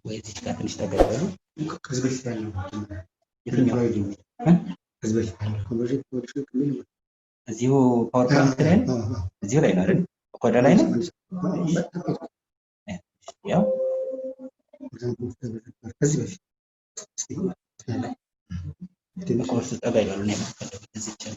ወይዚች ጋር ትንሽ ተገበሉ ከዚህ በፊት ያለው የትኛው ከዚህ በፊት ያለው ኮንቨርዥን እዚሁ ፓወርፖይንት ላይ እዚሁ ላይ ነው አይደል? ኮዳ ላይ ነው ያው ከዚህ በፊት ኮርስ ጠጋ ይላሉ ነው የምፈልገው እዚህ ይችላል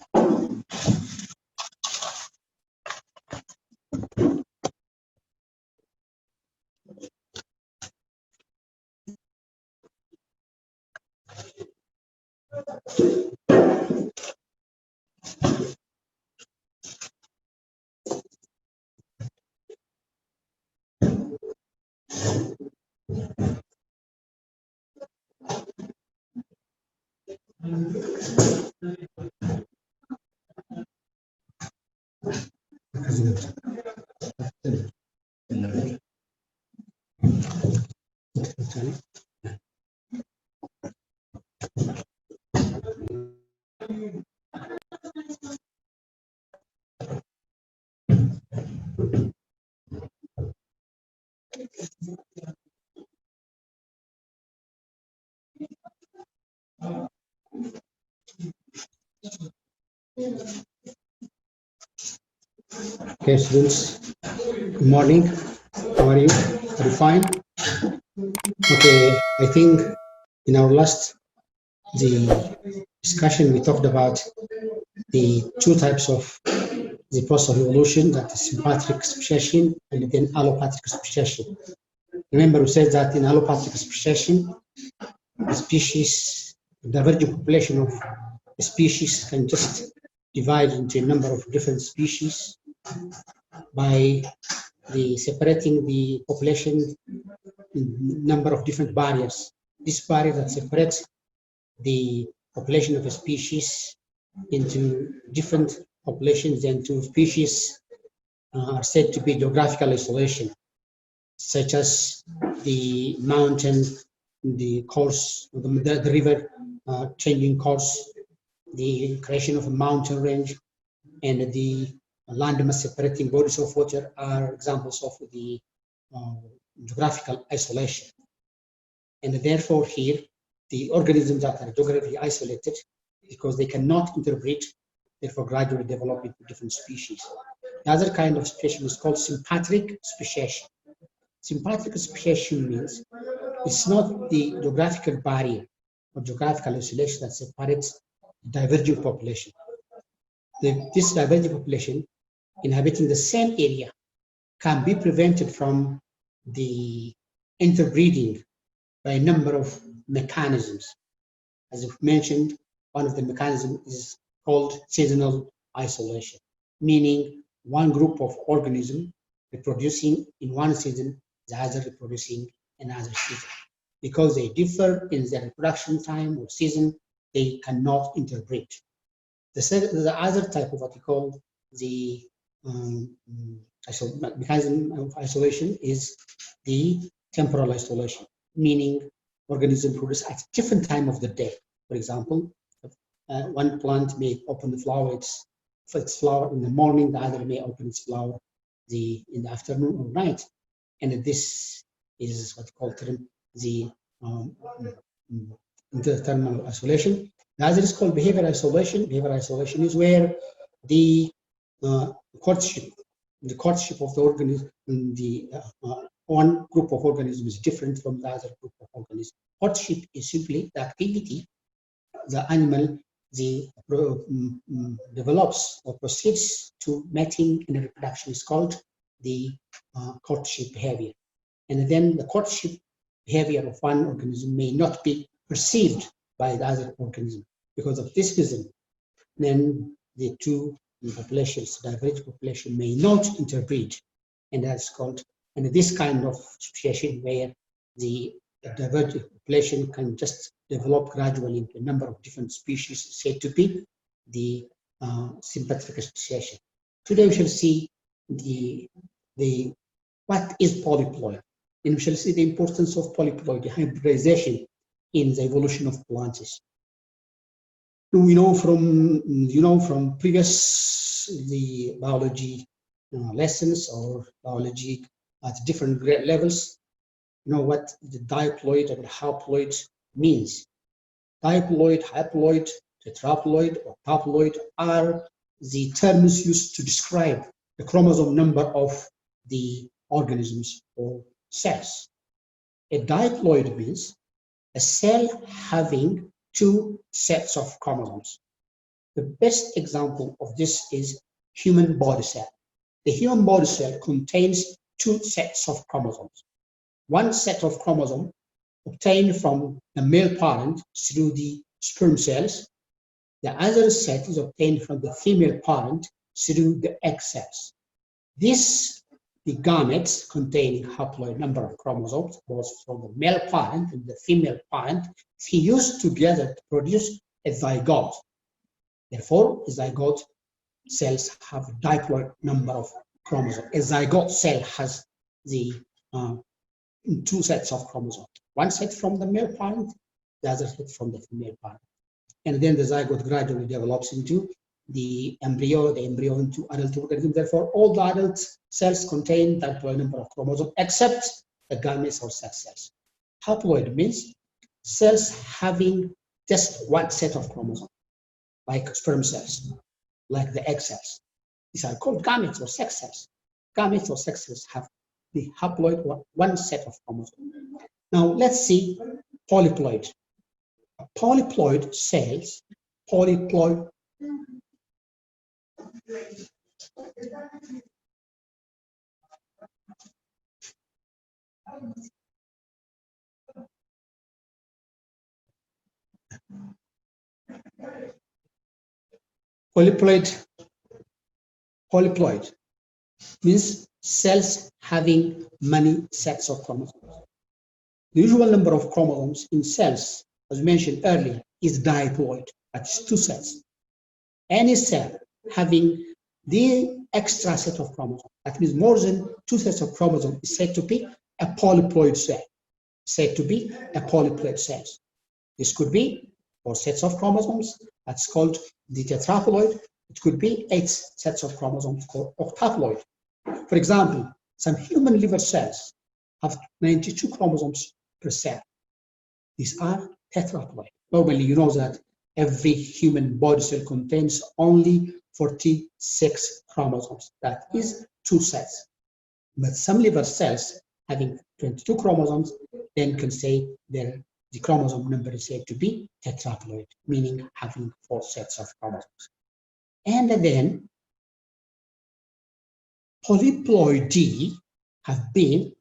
Okay, students, good morning. How are you? Are you fine? Okay, I think in our last discussion we talked about the two types of the process of evolution, that is sympatric speciation and then allopathic speciation. Remember we said that in allopathic speciation, the species, the divergent population of a species can just divide into a number of different species by separating the population in number of different barriers. This barrier that separates the population of a species into different populations and two species are said to be geographical isolation, such as the mountain, the course, the river changing course, the creation of a mountain range, and the landmass separating bodies of water are examples of the geographical isolation. And therefore here, the organisms that are geographically isolated, because they cannot interbreed, therefore gradually develop into different species. The other kind of speciation is called sympatric speciation. Sympatric speciation means it's not the geographical barrier or geographical isolation that separates divergent population. This divergent population inhabiting the same area can be prevented from the interbreeding by a number of mechanisms. As I've mentioned, one of the mechanisms is called seasonal isolation, meaning one group of organisms reproducing in one season, the other reproducing another season. Because they differ in their reproduction time or season, they cannot interbreed. The other type of what we call the mechanism of isolation is the temporal isolation, meaning organisms produce at different time of the day. For example, one plant may open the flower, its flower in the morning, the other may open its flower in the afternoon or night. And this is what we call the interthermal isolation. The other is called behavior isolation. Behavior isolation is where the courtship of the organism, one group of organisms is different from the other group of organisms. Courtship is simply the activity the animal develops or proceeds to mating and reproduction is called the courtship behavior. And then the courtship behavior of one organism may not be perceived by the other organism. Because of this reason, then the two populations, divergent population, may not interbreed, and that's called. And this kind of situation where the divergent population can just develop gradually into a number of different species, said to be the sympatric association. Today we shall see what is polyploid, and we shall see the importance of polyploid, the hybridization in the evolution of plants. We know from previous biology lessons or biology at different grade levels, you know what the diploid or haploid means. Diploid, haploid, tetraploid, or haploid are the terms used to describe the chromosome number of the organisms or cells. A diploid means a cell having two sets of chromosomes. The best example of this is human body cell. The human body cell contains two sets of chromosomes. One set of chromosomes obtained from the male parent through the sperm cells. The other set is obtained from the female parent through the egg cells. The gametes containing haploid number of chromosomes, both from the male parent and the female parent, fuse together to produce a zygote. Therefore, zygote cells have a diploid number of chromosomes. A zygote cell has the two sets of chromosomes. One set from the male parent, the other set from the female parent. And then the zygote gradually develops into the embryo into adult organism. Therefore, all the adult cells contain that number of chromosomes except the gametes or sex cells. Haploid means cells having just one set of chromosomes, like sperm cells, like the egg cells. These are called gametes or sex cells. Gametes or sex cells have the haploid one set of chromosomes. Now let's see polyploid. Polyploid cells, polyploid means cells having many sets of chromosomes. The usual number of chromosomes in cells, as mentioned earlier, is diploid, that's two sets. Any cell having the extra set of chromosomes, that means more than two sets of chromosomes, is said to be a polyploid cell. This could be 4 sets of chromosomes, that's called the tetraploid. It could be 8 sets of chromosomes called octaploid. For example, some human liver cells have 92 chromosomes per cell. These are tetraploid. Normally, you know that every human body cell contains only 46 chromosomes. That is 2 sets. But some liver cells having 22 chromosomes, then can say the chromosome number is said to be tetraploid, meaning having 4 sets of chromosomes. And then polyploidy have been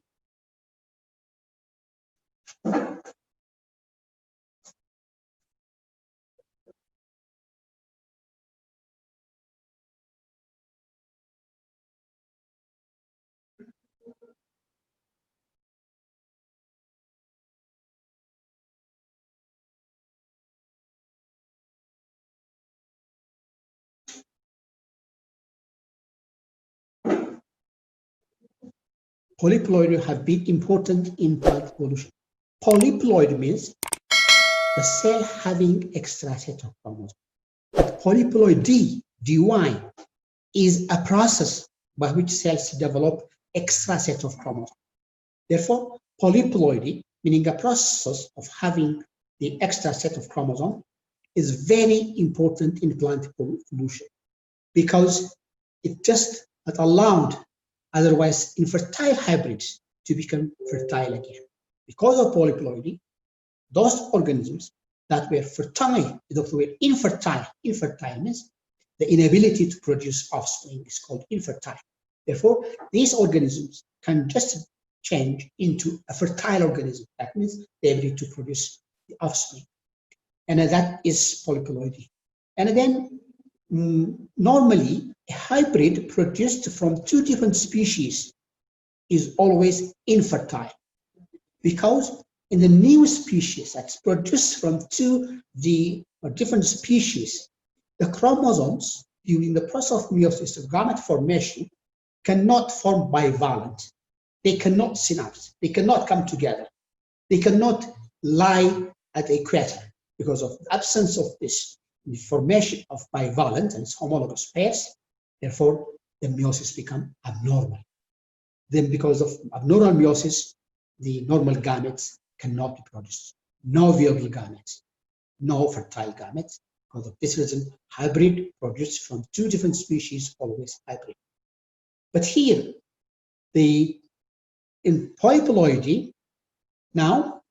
important in plant evolution. Polyploid means the cell having extra set of chromosomes. But polyploidy, DY, is a process by which cells develop extra set of chromosomes. Therefore, polyploidy, meaning a process of having the extra set of chromosomes, is very important in plant evolution because it just allowed otherwise infertile hybrids to become fertile again. Because of polyploidy, those organisms that were fertile, that were infertile means the inability to produce offspring is called infertile. Therefore, these organisms can just change into a fertile organism. That means the ability to produce the offspring. And that is polyploidy. And then normally a hybrid produced from 2 different species is always infertile, because in the new species that's produced from 2 different species, the chromosomes during the process of meiosis of gamete formation cannot form bivalent. They cannot synapse. They cannot come together. They cannot lie at the equator because of the absence of this, the formation of bivalent and homologous pairs. Therefore, the meiosis become abnormal. Then because of abnormal meiosis, the normal gametes cannot be produced. No viable gametes, no fertile gametes. Because of this reason, hybrid produced from two different species always hybrid. But here, in polyploidy, now,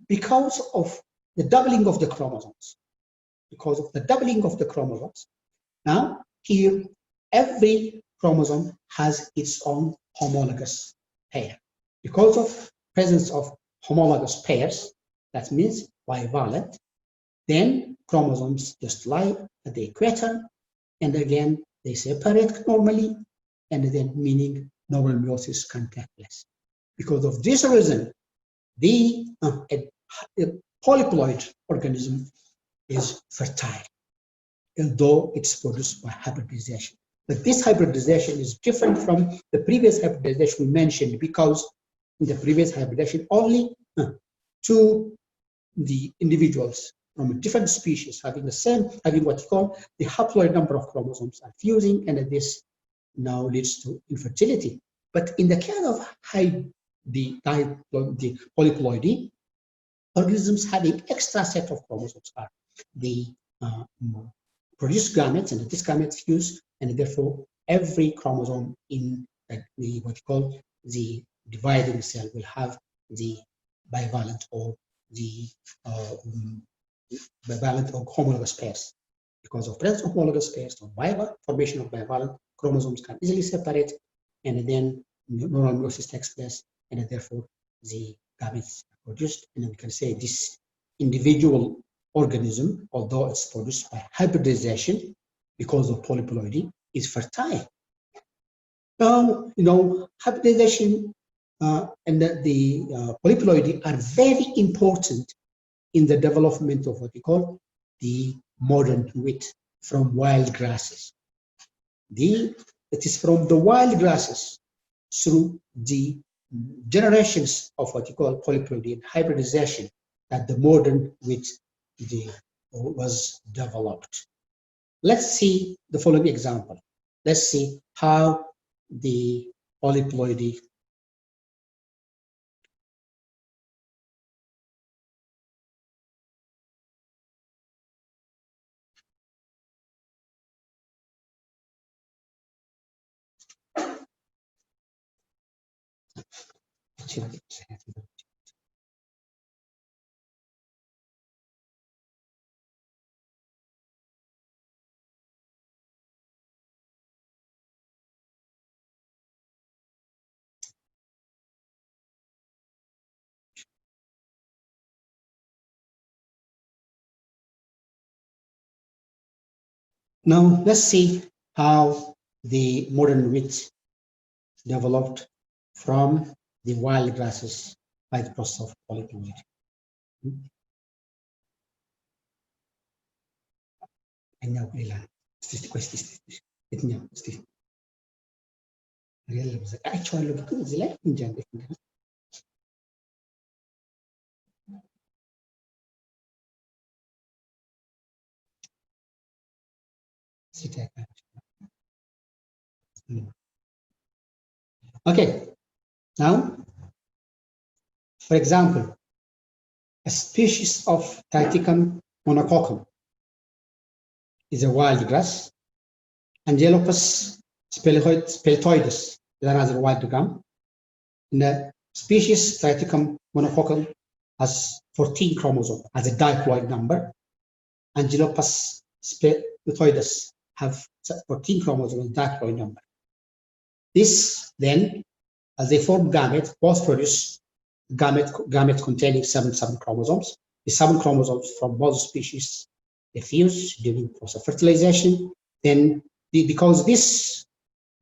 because of the doubling of the chromosomes, now here, every chromosome has its own homologous pair. Because of presence of homologous pairs, that means bivalent, then chromosomes just lie at the equator, and again they separate normally, and then meaning normal meiosis can take place. Because of this reason, the polyploid organism is fertile, although it's produced by hybridization. But this hybridization is different from the previous hybridization we mentioned, because in the previous hybridization, only two the individuals from a different species having what you call the haploid number of chromosomes are fusing, and this now leads to infertility. But in the case of the polyploidy, organisms having extra set of chromosomes are the produce gametes, and these gametes fuse, and therefore every chromosome in the what you call the dividing cell will have the bivalent or the bivalent or homologous pairs. Because of presence of homologous pairs or formation of bivalent chromosomes can easily separate, and then normal meiosis takes place, and therefore the gametes are produced. And we can say this individual organism, although it's produced by hybridization because of polyploidy, is fertile. Now, hybridization and the polyploidy are very important in the development of what we call the modern wheat from wild grasses. It is from the wild grasses through the generations of what you call polyploidy and hybridization that the modern wheat was developed. Let's see the following example. Let's see how the polyploidy Now, let's see how the modern wheat developed from the wild grasses by the process of polyploidy. Okay, now, for example, a species of Triticum monococcum is a wild grass. Angelopus speletoides is another wild gum. And the species Triticum monococcum has 14 chromosomes as a diploid number. Angelopus speletoides have 14 chromosomes diploid number. This then, as they form gametes, both produce gamete containing 7 chromosomes. The 7 chromosomes from both species they fuse during the process of fertilization. Then, because this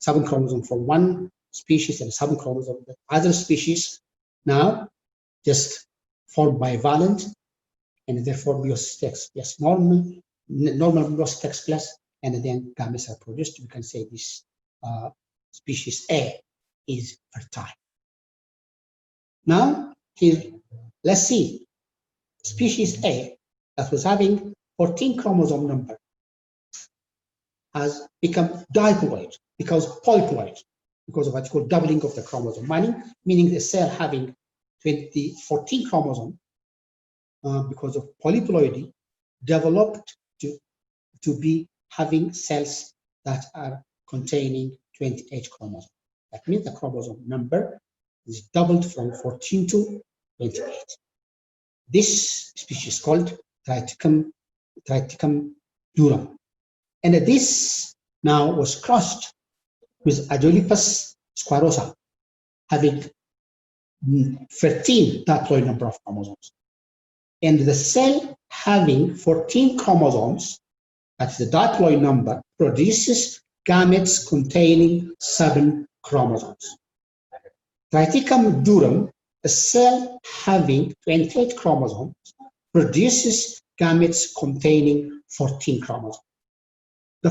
7 chromosomes from one species and 7 chromosomes of the other species now just form bivalent, and therefore meiosis takes place. Normal meiosis takes place, and then gametes are produced. We can say this species A is fertile. Now, here, let's see. Species A that was having 14 chromosome number has become diploid. because polyploid, because of what's called doubling of the chromosome, meaning the cell having 14 chromosomes because of polyploidy developed to be having cells that are containing 28 chromosomes. That means the chromosome number is doubled from 14 to 28. This species is called Triticum durum. And this now was crossed with Adeolepis squarosa, having 13 diploid number of chromosomes. And the cell having 14 chromosomes, that's the diploid number, produces gametes containing 7 chromosomes. Triticum durum, a cell having 28 chromosomes, produces gametes containing 14 chromosomes. The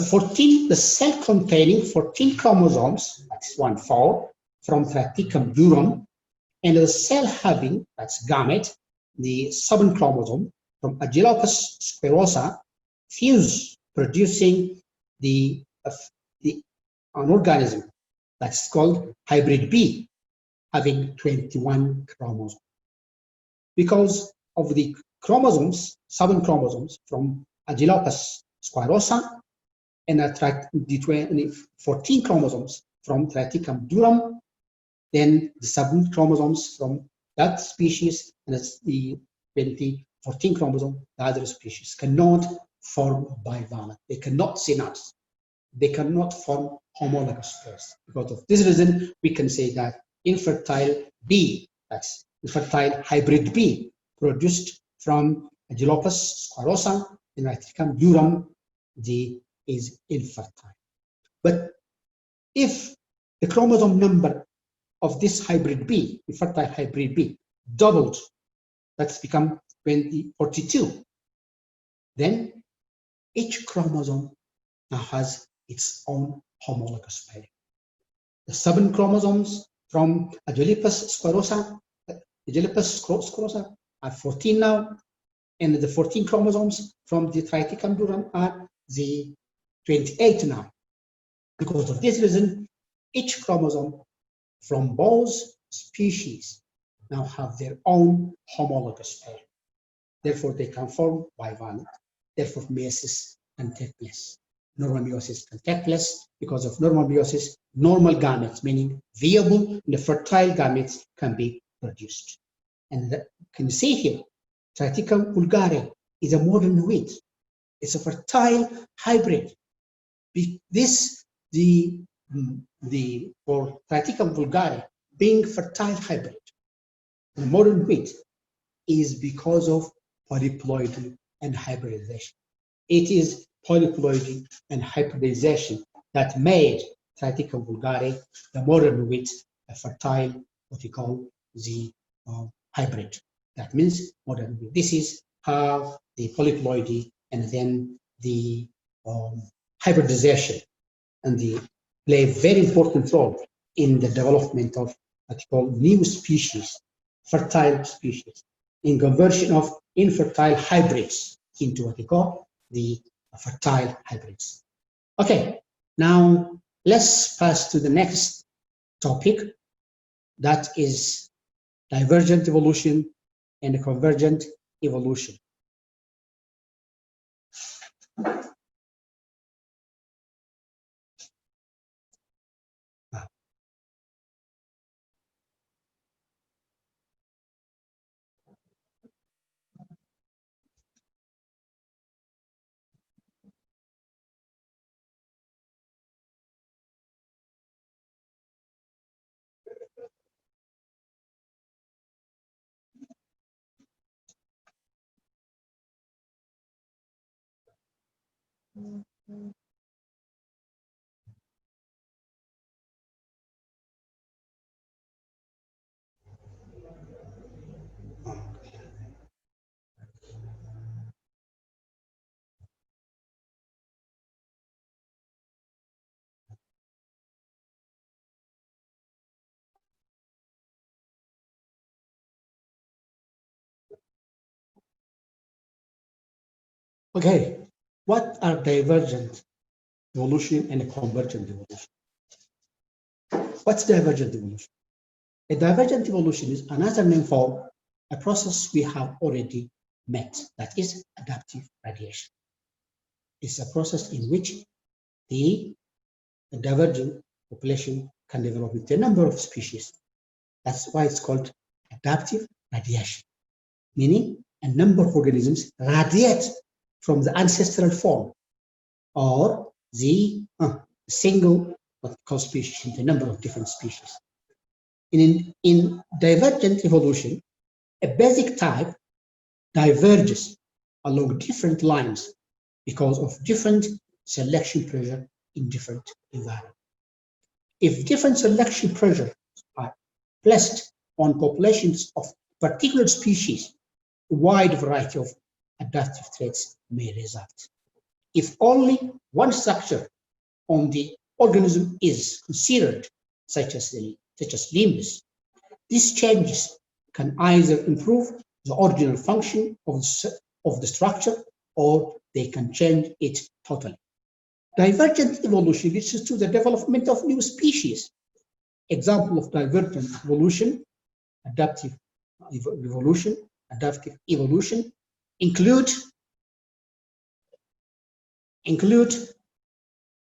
cell containing 14 chromosomes, that's 1,4, from Triticum durum, and the cell having, that's gamete, the 7 chromosome from Adeolepis squarosa, fuse, producing an organism that's called hybrid B, having 21 chromosomes. Because of the chromosomes, 7 chromosomes from Adeolepis squarosa, and the 14 chromosomes from Triticum durum, then the 7 chromosomes from that species, and it's the 14 chromosome, the other species, cannot form bivalent. They cannot synapse. They cannot form homologous pairs. Because of this reason, we can say that infertile B, that's infertile hybrid B, produced from Adeolepis squarosa and Triticum durum, is infertile. But if the chromosome number of this hybrid B, infertile hybrid B, doubled, that's become 42, then each chromosome now has its own homologous pair. The 7 chromosomes from Adeolepis squarosa are 14 now, and the 14 chromosomes from the Triticum durum are the 28 now. Because of this reason, each chromosome from both species now have their own homologous pair. Therefore, they can form bivalent. Therefore, meiosis can take place. Normal meiosis can take place. Because of normal meiosis, normal gametes, meaning viable and fertile gametes, can be produced. And can you see here, Triticum vulgare is a modern wheat. It's a fertile hybrid. For Triticum vulgare being fertile hybrid, the modern wheat, is because of polyploidy and hybridization. It is polyploidy and hybridization that made Triticum vulgare, the modern wheat, a fertile, what we call the hybrid. That means modern wheat. This is how the polyploidy and then the hybridization and play a very important role in the development of what we call new species, fertile species, in conversion of infertile hybrids into what we call the fertile hybrids. Okay, now let's pass to the next topic, that is divergent evolution and convergent evolution. Okay, what are divergent evolution and convergent evolution? What's divergent evolution? A divergent evolution is another name for a process we have already met, that is adaptive radiation. It's a process in which the divergent population can develop into a number of species. That's why it's called adaptive radiation, meaning a number of organisms radiate from the ancestral form or the single what we call species into a number of different species. In divergent evolution, a basic type diverges along different lines because of different selection pressure in different environments. If different selection pressure are placed on populations of particular species, a wide variety of adaptive traits may result. If only one structure on the organism is considered, such as limbs, these changes can either improve the original function of the structure or they can change it totally. Divergent evolution leads to the development of new species. Example of divergent evolution, adaptive evolution include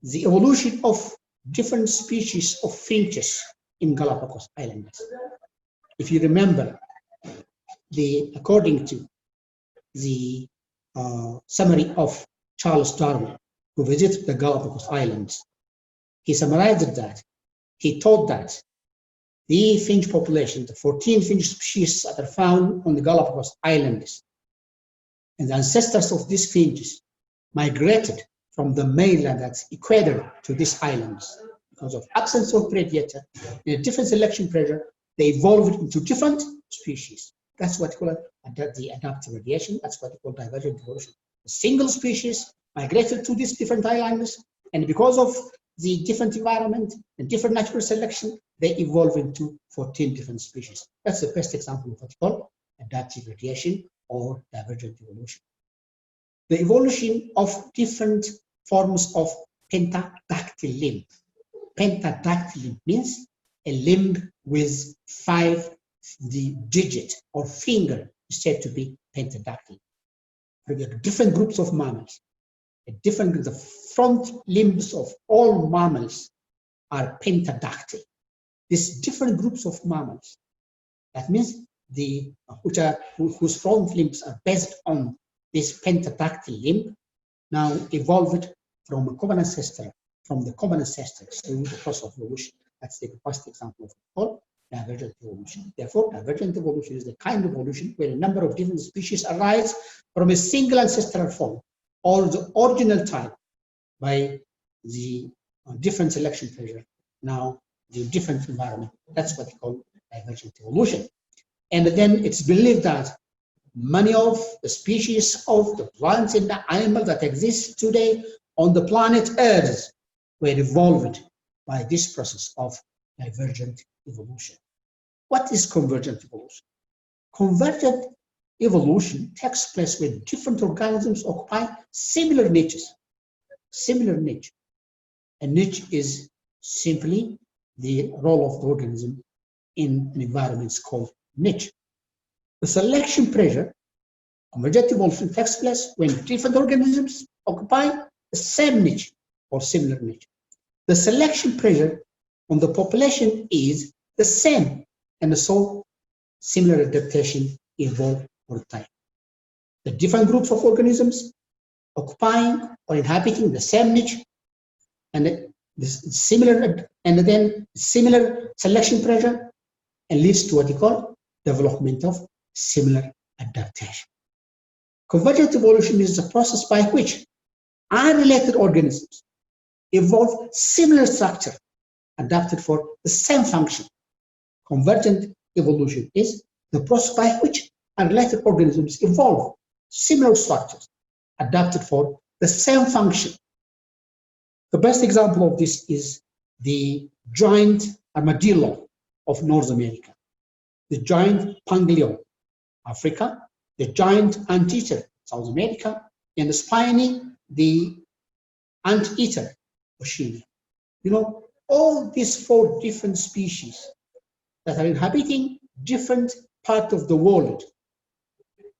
the evolution of different species of finches in Galapagos Islands. If you remember, according to the summary of Charles Darwin, who visited the Galapagos Islands, he summarized that he thought that the finch population, the 14 finch species that are found on the Galapagos Islands, and the ancestors of these finches migrated from the mainland, that's Ecuador, to these islands. Because of absence of predator and a different selection pressure, they evolved into different species. That's what we call the adaptive radiation. That's what we call divergent evolution. A single species migrated to these different islands, and because of the different environment and different natural selection, they evolve into 14 different species. That's the best example of what we call adaptive radiation or divergent evolution. The evolution of different forms of pentadactyl limb. Pentadactyl limb means a limb with 5 digit or finger is said to be pentadactyl. Different groups of mammals, the front limbs of all mammals are pentadactyl. These different groups of mammals, that means whose front limbs are based on this pentadactyl limb, now evolved from a common ancestor, through the process of evolution. That's the first example of all divergent evolution. Therefore, divergent evolution is the kind of evolution where a number of different species arise from a single ancestral form or the original type by the different selection pressure, now the different environment. That's what we call divergent evolution. And then it's believed that many of the species of the plants and the animals that exist today on the planet Earth were evolved by this process of divergent evolution. What is convergent evolution? Convergent evolution takes place when different organisms occupy similar niches. Similar niche. A niche is simply the role of the organism in an environment called niche. The selection pressure, convergent evolution, takes place when different organisms occupy the same niche or similar niche. The selection pressure on the population is the same, and so similar adaptation evolve over time. The different groups of organisms occupying or inhabiting the same niche and similar selection pressure and leads to what we call development of similar adaptation. Convergent evolution is the process by which unrelated organisms evolve similar structure adapted for the same function. Convergent evolution is the process by which unrelated organisms evolve similar structures adapted for the same function. The best example of this is the giant armadillo of North America, the giant pangolin, Africa, the giant anteater, South America, and the spiny, the anteater, Oceania. You know, all these 4 different species that are inhabiting different parts of the world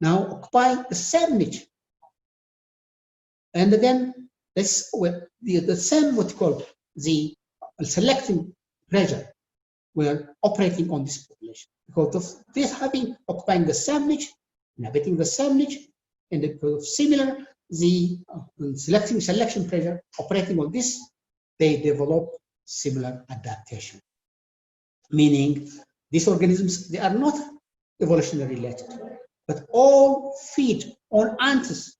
now occupying the same niche. And then this with the same what you call the selecting pressure were operating on this population because of this having occupying the same niche, inhabiting the same niche, and because of similar the selection pressure operating on this, they develop similar adaptation. Meaning these organisms, they are not evolutionarily related, but all feed on anthers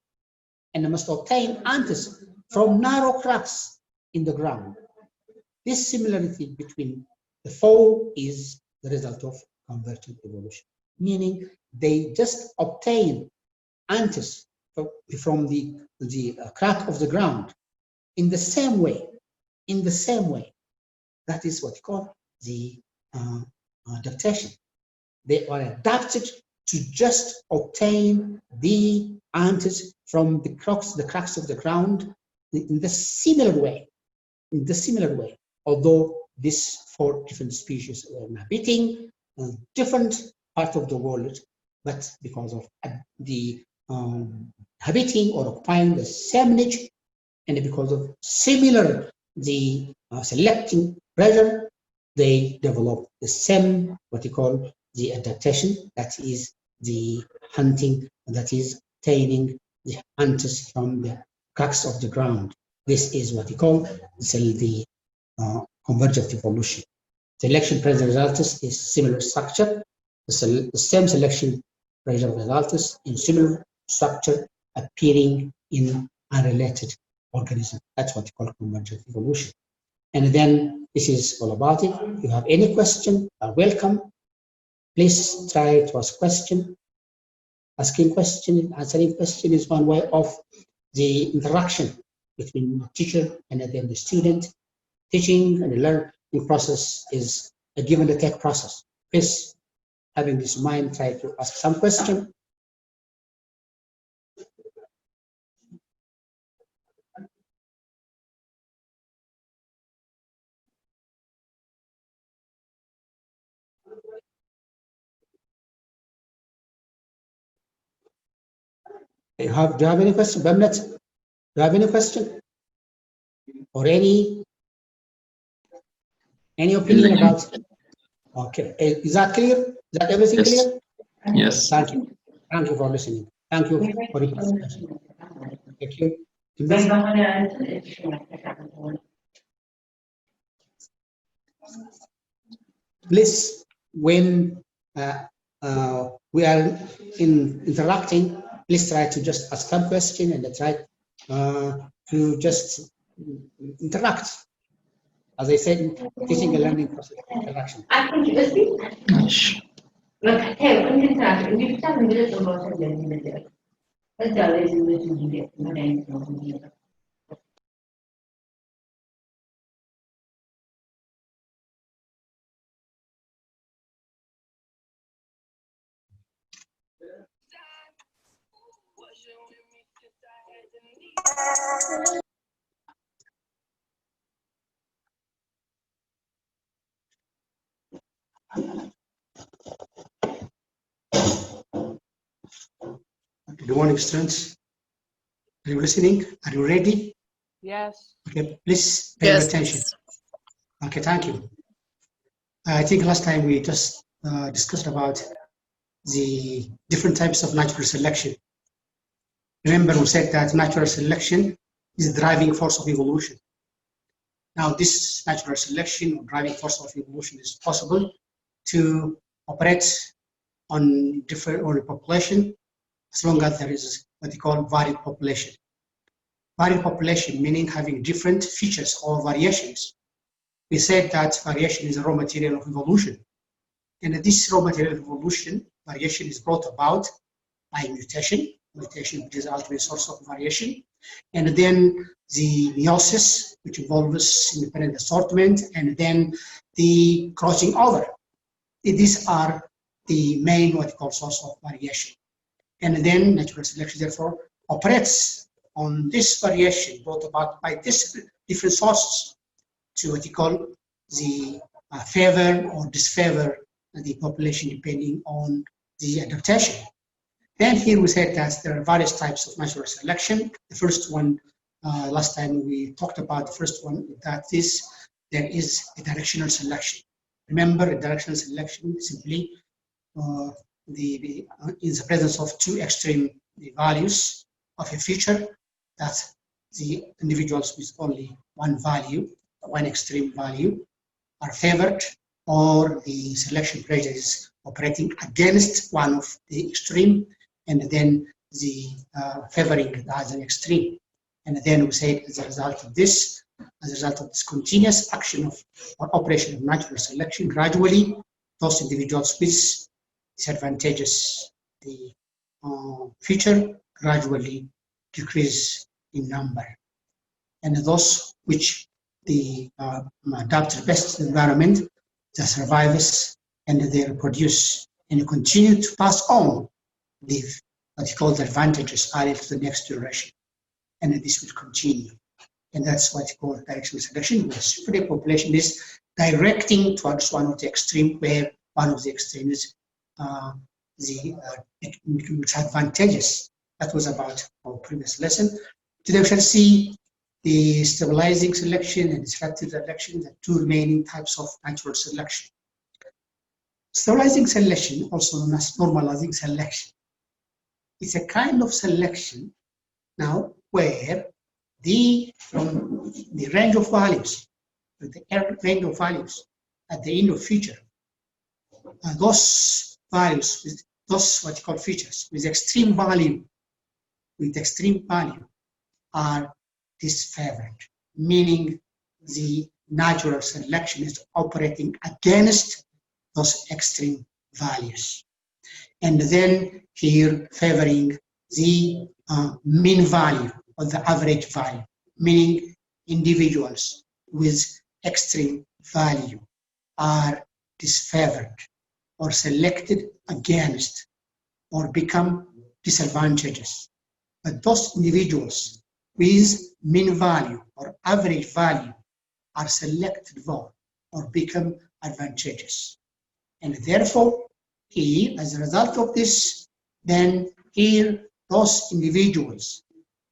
and must obtain anthers from narrow cracks in the ground. This similarity between the 4 is the result of convergent evolution, meaning they just obtain anthers from the crack of the ground in the same way. That is what you call the adaptation. They are adapted to just obtain the anthers from the cracks of the ground in the similar way. Although these 4 different species are inhabiting different parts of the world, but because of the inhabiting or occupying the same niche, and because of similar the selecting pressure, they develop the same what you call the adaptation, that is the hunting, that is obtaining the anthers from the cracks of the ground. This is what you call the convergent evolution. Selection pressure results is similar structure. The same selection pressure results in similar structure appearing in unrelated organism. That's what you call convergent evolution. And then this is all about it. If you have any question, welcome. Please try to ask question. Asking question, answering question is one way of the interaction between the teacher and then the student. Teaching and the learning process is a give and a take process. Please, having this in mind, try to ask some question. Do you have any question, Bamnet? Do you have any question or any opinion about? Okay, is that clear? Is that everything clear? Yes. Thank you. Thank you for listening. Thank you for your participation. Thank you. Please, when we are interacting, please try to just ask some question and try to just interact. As I said, teaching and learning process interaction. Good morning, students. Are you listening? Are you ready? Yes. Okay, please pay attention. Okay, thank you. I think last time we just discussed about the different types of natural selection. Remember, we said that natural selection is the driving force of evolution. Now, this natural selection or driving force of evolution is possible to operate on a population as long as there is what they call varied population. Varied population meaning having different features or variations. We said that variation is a raw material of evolution. And this raw material of evolution, variation is brought about by mutation, which is the ultimate source of variation. And then the meiosis, which involves independent assortment, and then the crossing over. These are the main what we call source of variation. And then natural selection therefore operates on this variation brought about by these different sources to what you call the favor or disfavor the population depending on the adaptation. Then here we said that there are various types of natural selection. The first one, last time we talked about the first one, that is, there is a directional selection. Remember, a directional selection simply in the presence of two extreme values of a feature, that the individuals with only one value, one extreme value, are favored, or the selection pressure is operating against one of the extreme, and then the favoring the other extreme. And then we say, as a result of this continuous action of or operation of natural selection, gradually those individuals with disadvantageous the feature gradually decrease in number, and those which adapt to the best environment, the survivors, and they reproduce and continue to pass on the what you call the advantages added to the next generation, and this will continue. And that's what you call directional selection, where the population is directing towards one of the extreme, where one of the extremes which advantageous. That was about our previous lesson. Today we shall see the stabilizing selection and disruptive selection, the two remaining types of natural selection. Stabilizing selection, also known as normalizing selection, is a kind of selection now where from the range of values, at the end of feature, those values, those what you call features with extreme value, are disfavored, meaning the natural selection is operating against those extreme values, and then here favoring the mean value or the average value, meaning individuals with extreme value are disfavored or selected against or become disadvantageous. But those individuals with mean value or average value are selected for or become advantageous. And therefore, here, as a result of this, then here, those individuals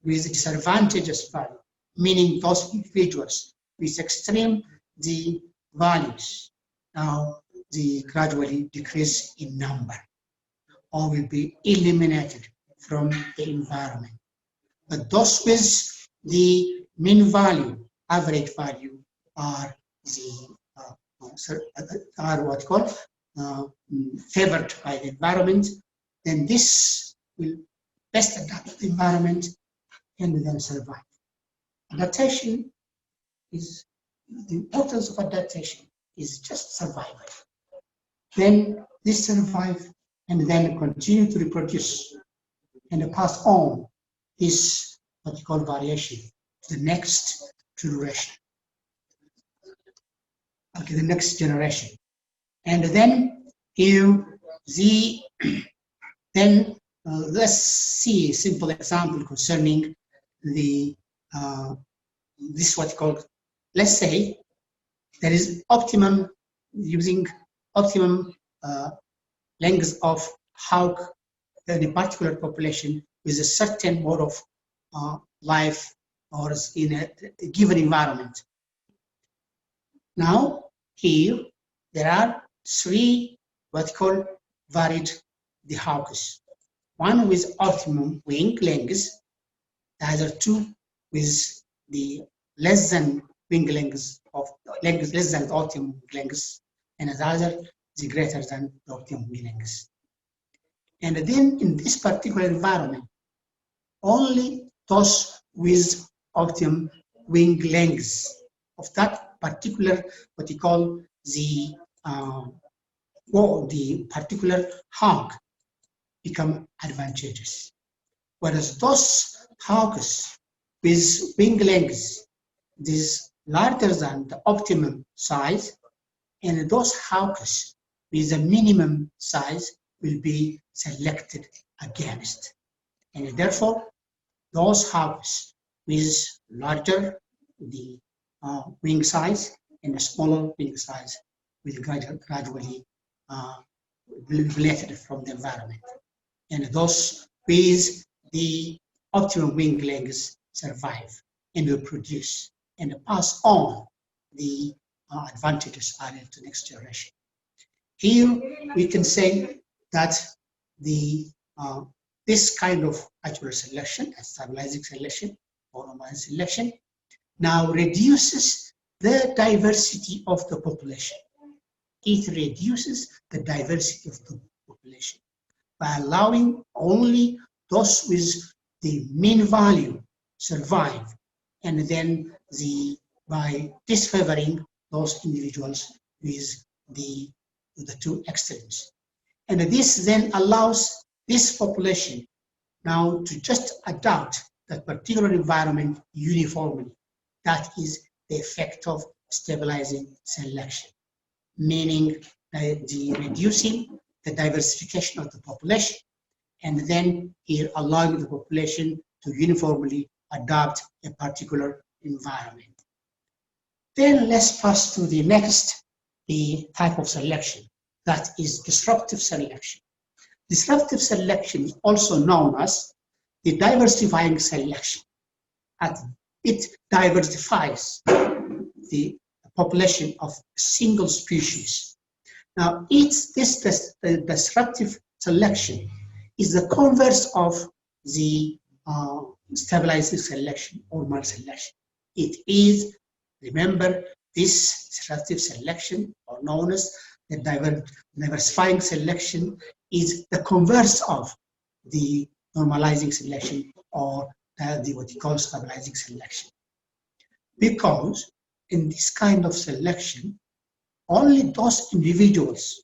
with disadvantageous value, meaning those individuals with extreme the values, now they gradually decrease in number or will be eliminated from the environment. But those with the mean value, average value, are what called favored by the environment, then this will best adapt to the environment and then survive. Adaptation is, the importance of adaptation is just survival. Then this survive and then continue to reproduce and pass on this what you call variation to the next generation. Okay, the next generation. And then here let's see a simple example concerning the this what you call, let's say there is optimum, using optimum length of hawk in a particular population with a certain mode of life or in a given environment. Now here there are three what you call varied the hawks. One with optimum wing lengths, the other two with the less than wing lengths of less than optimum lengths, and the other the greater than the optimum wing lengths. And then in this particular environment, only those with optimum wing lengths of that particular what you call the particular hawk become advantageous, whereas those hawks with wing lengths this larger than the optimum size, and those hawks with a minimum size will be selected against, and therefore those hawks with larger the wing size and a smaller wing size will gradually be related from the environment. And those with the optimum wing lengths survive and will produce and pass on the advantages added to next generation. Here we can say that the this kind of natural selection, stabilizing selection or normalizing selection, now reduces the diversity of the population. It reduces the diversity of the population by allowing only those with the mean value survive, and then by disfavoring those individuals with the two extremes. And this then allows this population now to just adapt that particular environment uniformly. That is the effect of stabilizing selection, meaning the reducing the diversification of the population, and then here allowing the population to uniformly adopt a particular environment. Then let's pass to the next, the type of selection, that is disruptive selection. Disruptive selection is also known as the diversifying selection. It diversifies the population of a single species. Now, this disruptive selection is the converse of the stabilizing selection or normal selection. It is, remember, this disruptive selection, or known as the diversifying selection, is the converse of the normalizing selection or what you call stabilizing selection. Because in this kind of selection, only those individuals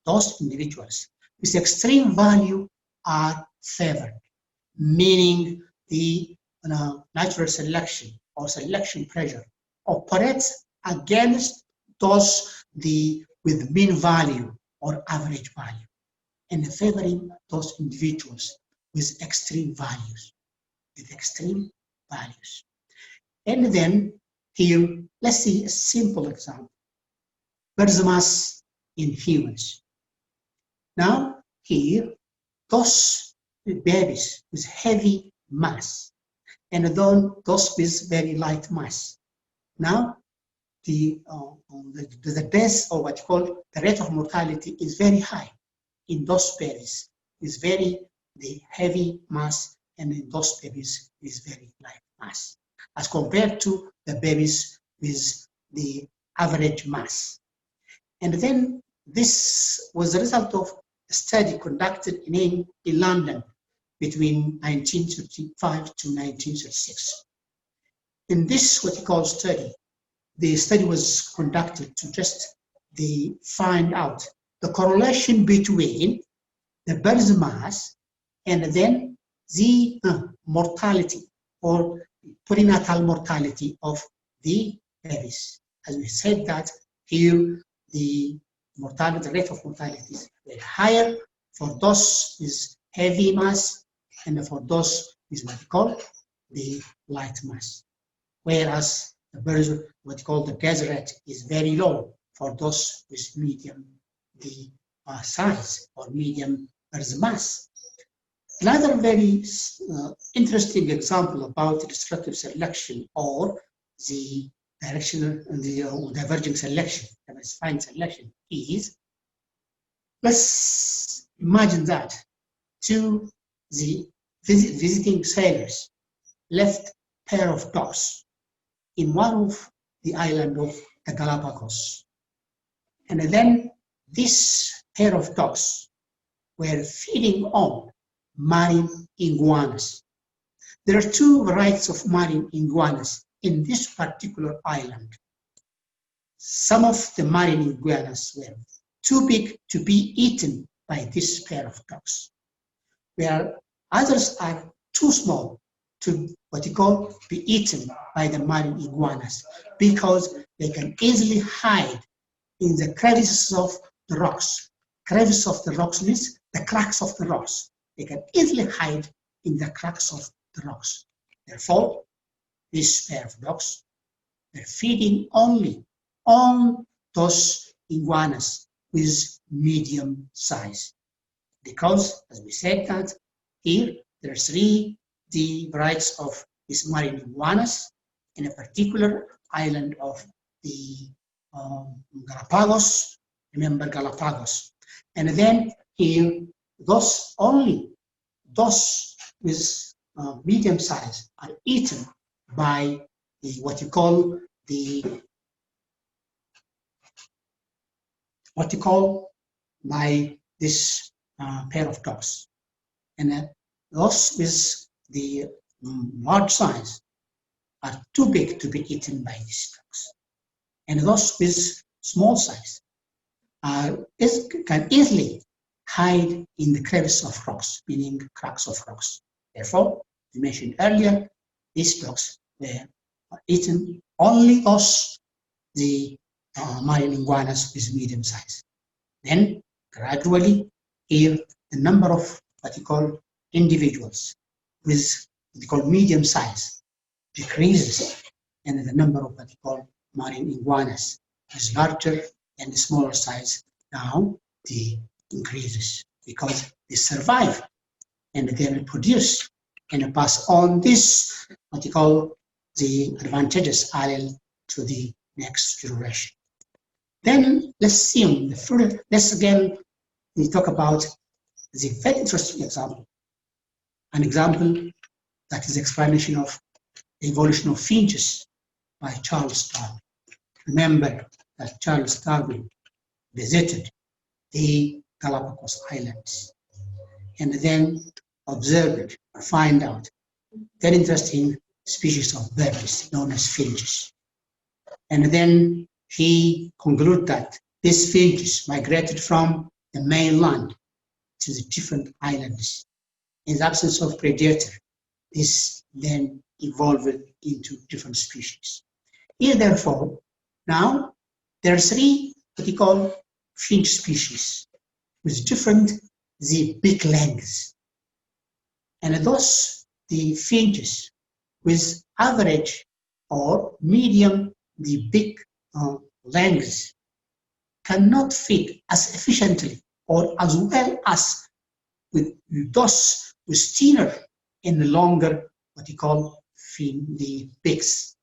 with extreme value are favored, meaning the natural selection or selection pressure operates against those with mean value or average value, and favoring those individuals with extreme values, And then here, let's see a simple example. Birth mass in humans. Now here, those babies with heavy mass, and then those with very light mass. Now the death, or what you call the rate of mortality, is very high in those babies with the heavy mass, and in those babies with very light mass, as compared to the babies with the average mass. And then this was the result of a study conducted in London between 1935 to 1936. In this what you call study, the study was conducted to just find out the correlation between the birth mass and then the mortality or prenatal mortality of the babies. As we said that here, the rate of mortality is very higher for those with heavy mass and for those with what we call the light mass. Whereas the birth, what we call the death rate, is very low for those with medium size or medium birth mass. Another very interesting example about destructive selection or the diverging selection, diversifying selection, is, let's imagine that two visiting sailors left a pair of dogs in one of the island of the Galapagos. And then this pair of dogs were feeding on marine iguanas. There are two varieties of marine iguanas in this particular island. Some of the marine iguanas were too big to be eaten by this pair of dogs, where others are too small to what you call be eaten by the marine iguanas, because they can easily hide in the crevices of the rocks. Crevices of the rocks means the cracks of the rocks. They can easily hide in the cracks of the rocks. Therefore, this pair of dogs were feeding only on those iguanas with medium size. Because, as we said, that here there are three varieties of these marine iguanas in a particular island of the Galapagos. Remember Galapagos. And then here, those with medium size are eaten by what you call by this pair of dogs. And those with the large size are too big to be eaten by these dogs. And those with small size can easily hide in the crevice of rocks, meaning cracks of rocks. Therefore, we mentioned earlier, these dogs were eaten only the marine iguanas with medium size. Then, gradually, here the number of what you call individuals with what you call medium size decreases, and the number of what you call marine iguanas is larger and the smaller size now increases, because they survive and they reproduce and pass on this what you call the advantageous allele to the next generation. Then let's again we talk about the very interesting example, an example that is explanation of the evolution of finches by Charles Darwin. Remember that Charles Darwin visited the Galapagos Islands and then observed or find out very interesting species of birds known as finches. And then he concluded that these finches migrated from the mainland to the different islands. In the absence of predator, this then evolved into different species. Here, therefore, now there are three what we call finch species with different beak lengths. And those the finches with average or medium beak lengths cannot feed as efficiently or as well as with those with thinner and longer what you call the beaks.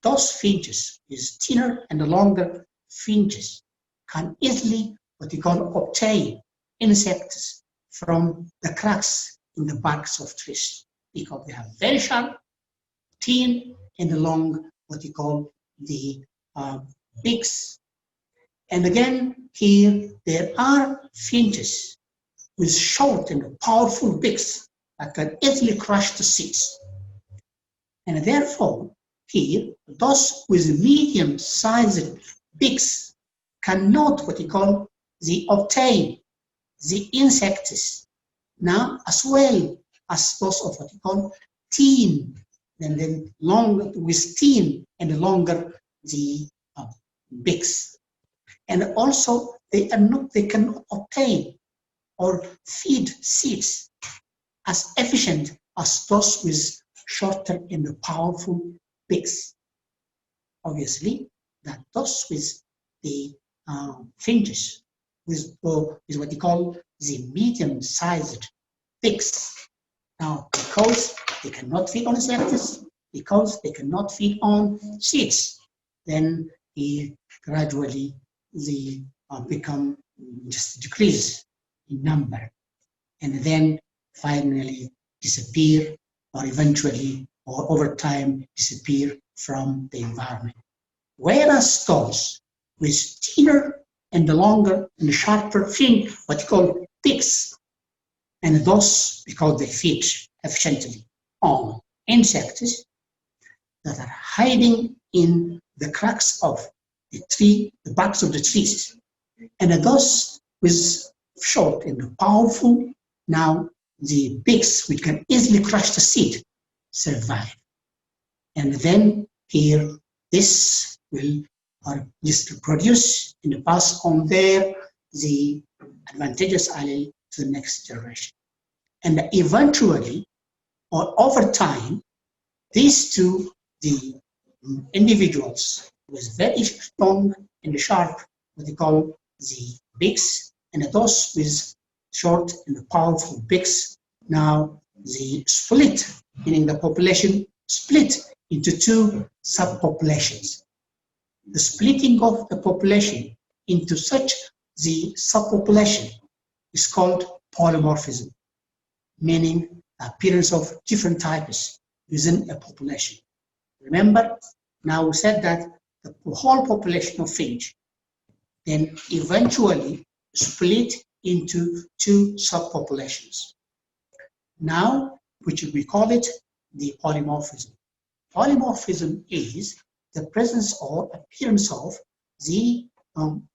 Those finches with thinner and longer finches can easily what you call obtain insects from the cracks in the barks of trees, because they have very sharp, thin, and long what you call the beaks. And again, here there are finches with short and powerful beaks that can easily crush the seeds. And therefore, here, those with medium-sized beaks cannot what you call obtain the insects now as well as those of what you call thin and then long with thin and longer the beaks. And also they cannot obtain or feed seeds as efficient as those with shorter and powerful beaks. Obviously, that those with the finches with what you call the medium-sized beaks. Now, because they cannot feed on insects, because they cannot feed on seeds, then gradually they become just decrease in number, and then finally disappear, or eventually or over time disappear from the environment. Whereas those with thinner and the longer and sharper fin, what you call beaks, and those because they feed efficiently on insects that are hiding in the cracks of the tree, the barks of the trees, and those with short and powerful, now the beaks which can easily crush the seed survive. And then here this will just produce and pass on the advantageous allele to the next generation. And eventually, or over time, these two, the individuals with very strong and sharp, what they call the beaks, and those with short and powerful beaks. Now the split, meaning the population split into two subpopulations. The splitting of the population into such the subpopulation is called polymorphism, meaning the appearance of different types within a population. Remember, now we said that the whole population of finch then eventually split into two subpopulations. Now, which we call it the polymorphism. Polymorphism is the presence or appearance of the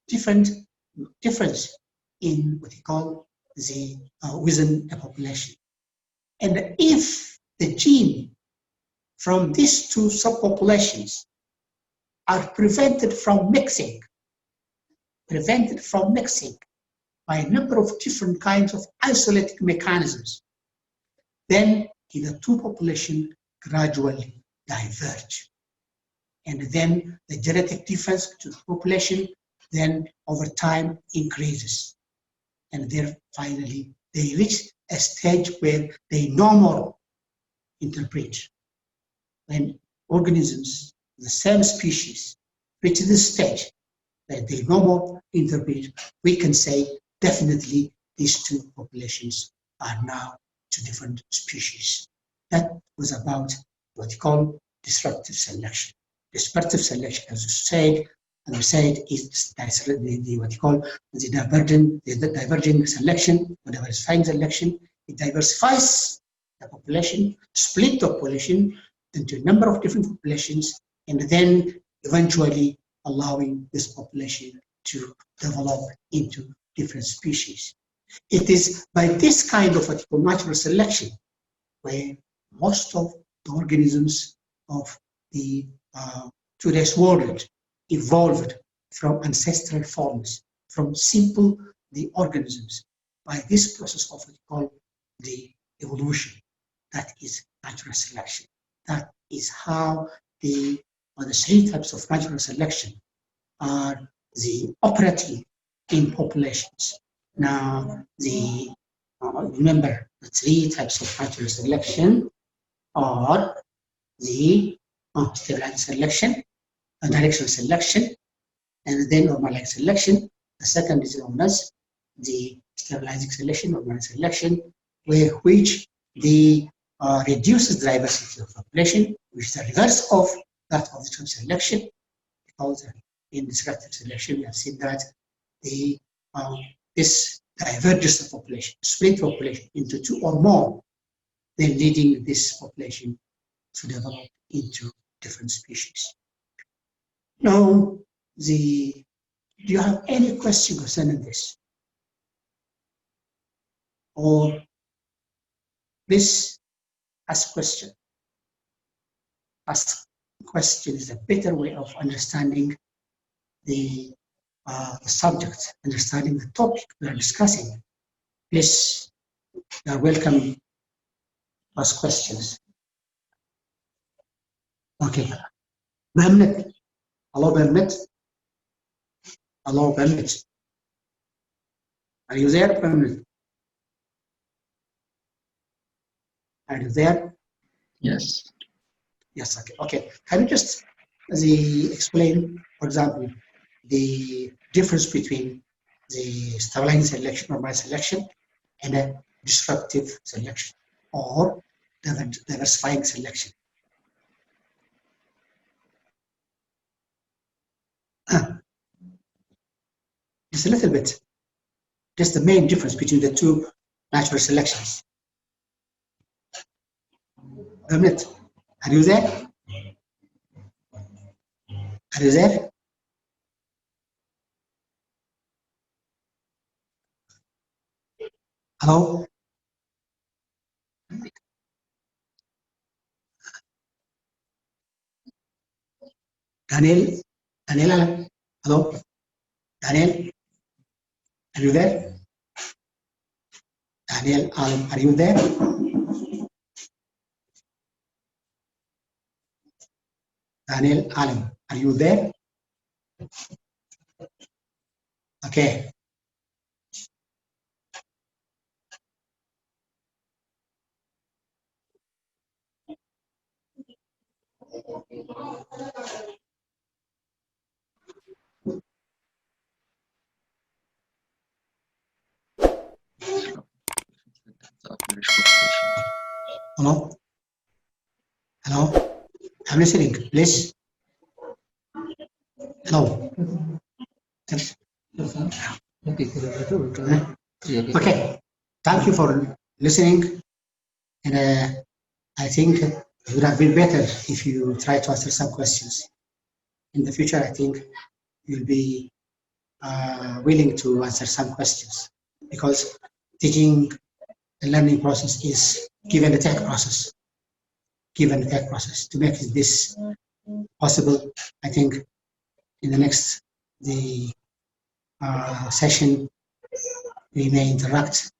difference in what we call the within a population. And if the gene from these two subpopulations are prevented from mixing by a number of different kinds of isolated mechanisms, then the two populations gradually diverge. And then the genetic difference between the population then over time increases. And then finally they reach a stage where they no more interbreed. When organisms, the same species, reach this stage that they no more interbreed, we can say definitely these two populations are now two different species. That was about what we call disruptive selection. Disruptive selection, as we said, is what you call the diverging selection, or diversifying selection. It diversifies the population, split the population into a number of different populations, and then eventually allowing this population to develop into different species. It is by this kind of what you call natural selection where most of the organisms of the today's world evolved from ancestral forms, from simple organisms, by this process of what we call the evolution. That is natural selection. That is how the three types of natural selection are the operating in populations. Now, remember the three types of natural selection are the stabilizing selection, directional selection, and then normalizing selection. The second is known as the stabilizing selection, normalizing selection, which the reduces the diversity of population, which is the reverse of that of the selection. Because in disruptive selection, we have seen that this diverges the population, split population into two or more, then leading this population to develop into different species. Now, do you have any question concerning this? Or please ask question. Ask question is a better way of understanding the subject, understanding the topic we are discussing. Please, you are welcome to ask questions. Okay. Mohammed. Hello, Mohammed. Hello, Mohammed. Are you there, Mohammed? Are you there? Yes. Yes, okay. Okay. Can you just explain, for example, the difference between the stabilizing selection or by selection and a disruptive selection or diversifying selection? Just a little bit. Just the main difference between the two natural selections. A minute. Are you there? Are you there? Hello? Daniel? Daniel? Hello? Daniel? Are you there? Daniel, are you there? Daniel Allen, are you there? Okay. Hello? Hello? I'm listening, please. Hello? Okay. Thank you for listening. And I think it would have been better if you try to answer some questions. In the future, I think you'll be willing to answer some questions, because teaching and learning process is given the tech process. Given the tech process to make this possible, I think in the next session we may interact